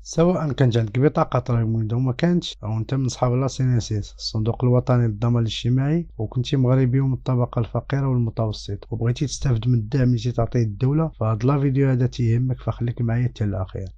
سواء كانت عندك بطاقة ترميد وما كانتش، أو أنت من صحاب لا سينيسيس الصندوق الوطني للضمان الاجتماعي، وكنتي مغربي ومن الطبقة الفقيرة والمتوسطة وبغيتي تستافد من الدعم اللي تعطيه الدولة، فهاد لا فيديو هذا تيهمك، فخليك معايا حتى الأخير.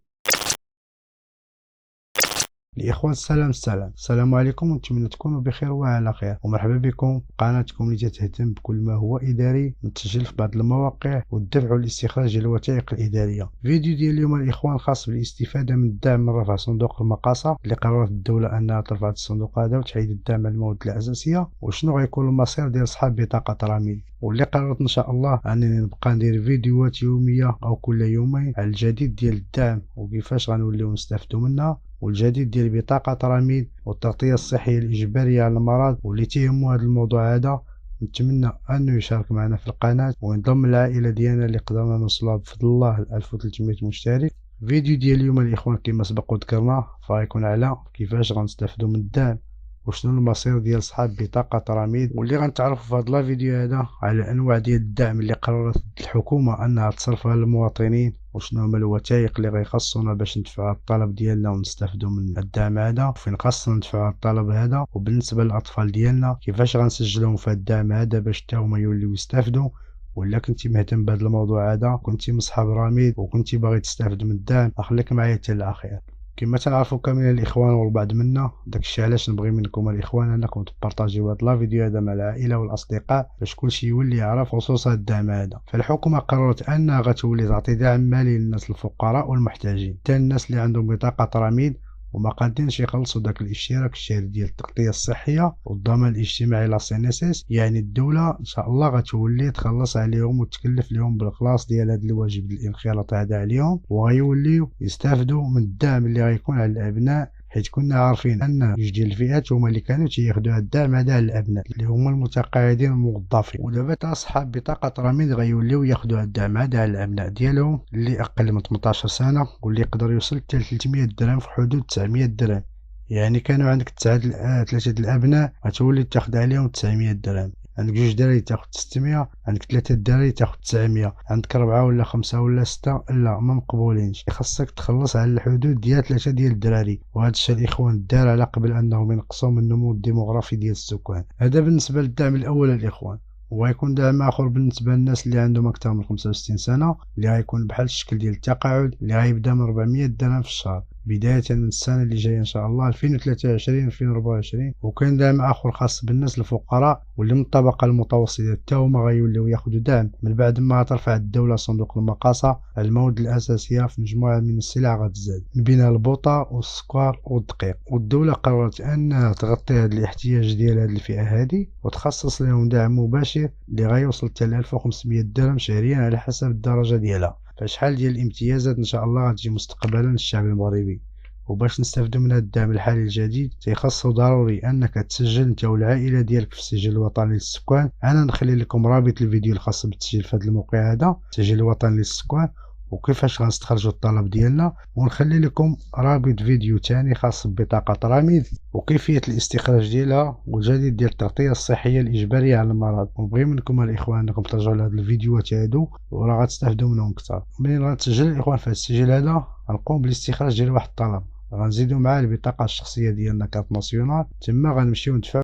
الإخوان السلام عليكم، ونتمنى تكونوا بخير وعلى خير، ومرحبا بكم قناتكم اللي تهتم بكل ما هو إداري من التسجيل في بعض المواقع والدفع والاستخراج ديال الوثائق الإدارية. فيديو ديال اليوم الإخوان خاص بالاستفادة من الدعم من رفع صندوق المقاصة اللي قررت الدولة أنها ترفع الصندوق هذا وتحيد الدعم على المواد الأساسية، وشنو غيكون المصير ديال صحاب بطاقة رامين، واللي قررت إن شاء الله أنني نبقى ندير فيديوهات يومية أو كل يومين على الجديد ديال الدعم وكيفاش غنوليو نستافدو منها، والجديد ديال بطاقة رامين والتغطية الصحية الإجبارية على المرض. واللي تيهمو هذا الموضوع هذا نتمنى أنه يشارك معنا في القناة وينضم للعائلة ديالنا اللي قدرنا نوصلها بفضل الله 1300 مشترك. الفيديو ديال اليوم الإخوان كما سبق وذكرنا فغيكون على كيفاش غنستافدو من الدعم وشنو المصير ديال صحاب بطاقة راميد، واللي غنتعرفوا في هذا الفيديو هذا على انواع ديال الدعم اللي قررت الحكومة انها تصرفها للمواطنين، وشنو هما الوثائق اللي غيخصونا باش ندفعوا الطلب ديالنا ونستافدوا من الدعم هذا، وفين خاصنا ندفعوا الطلب هذا، وبالنسبة للاطفال ديالنا كيفاش غنسجلهم في الدعم هذا باش حتى هما يوليو يستافدوا. ولا كنتي مهتم بهذا الموضوع هذا، كنتي من صحاب راميد وكنتي باغي تستافد من الدعم، خليك معايا حتى الاخير. كما تنعرفوا كاملين الاخوان والبعض منا، داكشي علاش نبغي منكم الاخوان انكم تبارطاجيو هذا الفيديو هذا مع العائله والاصدقاء باش كلشي يولي يعرف خصوص هذا الدعم هذا. فالحكومه قررت انها غتولي تعطي دعم مالي للناس الفقراء والمحتاجين، حتى الناس اللي عندهم بطاقه راميد وما قادرينش يخلصوا داك الاشتراك الشهري ديال التغطيه الصحيه والضمان الاجتماعي لا سينيسيس، يعني الدوله ان شاء الله غتولي تخلص عليهم وتكلف لهم بالخلاص ديال هذا الواجب الانخراط هذا عليهم، وغيوليو يستافدوا من الدعم اللي غيكون على الابناء، حيت كنا عارفين ان جوج ديال الفئات هما اللي كانوا تياخذوا هذا الدعم هذا على الابناء اللي هما المتقاعدين الموظفين، ودابا تا اصحاب بطاقه راميد غيوليو ياخذوا هذا الدعم هذا على الابناء ديالهم اللي اقل من 18 سنه، واللي يقدر يوصل حتى ل 300 درهم في حدود 900 درهم. يعني كانوا عندك 3 الابناء غتولي تاخذ عليهم 900 درهم، عندك 2 دراري تاخذ 600، عندك 3 دراري تاخذ 900، عندك 4 ولا 5 ولا 6 لا ما مقبولينش، خاصك تخلص على الحدود ديال 3 ديال الدراري. وهذا الشيء الاخوان دار على قبل انهم ينقصوا من النمو الديموغرافي ديال السكان. هذا بالنسبه للدعم الاول الاخوان، وغيكون دعم اخر بالنسبه للناس اللي عندهم اكثر من 65 سنه، اللي غيكون بحال الشكل ديال التقاعد اللي غيبدا من 400 درهم في الشهر بداية من السنة اللي جاية إن شاء الله 2023-2024. وكاين دعم آخر خاص بالناس الفقراء واللي من الطبقة المتوسطة، حتى هما غيوليو ياخدو دعم من بعد ما ترفع الدولة صندوق المقاصة على المواد الأساسية في مجموعة من السلع غتزاد من بينها البوطة والسكر والدقيق. والدولة قررت أنها تغطي هذا الاحتياج ديال هذه الفئة هذه وتخصص لهم دعم مباشر اللي غيوصل حتى ل 1500 درهم شهريا على حسب الدرجة ديالها. فشحال ديال الامتيازات ان شاء الله غتجي مستقبلا للشعب المغربي. وباش نستافدوا من هذا الدعم الحالي الجديد تيخصو ضروري انك تسجل انت والعائله ديالك في السجل الوطني للسكان. انا نخلي لكم رابط الفيديو الخاص بالتسجيل في هذا الموقع هذا السجل الوطني للسكان وكيفاش غنستخرجوا الطلب ديالنا، ونخلي لكم رابط فيديو ثاني خاص ببطاقه راميد وكيفيه الاستخراج ديالها والجديد ديال التغطيه الصحيه الاجباريه على المرض. ونبغي منكم الاخوان انكم ترجعوا لهاد الفيديوهات هادو وراه غتستافدوا منهم كثر. منين غنسجل الاخوان في هذا السجل هذا غنقوم بالاستخراج ديال واحد الطلب، غنزيدوا معاه البطاقه الشخصيه ديالنا كارت ناسيونال، تما غنمشيو ندفعوا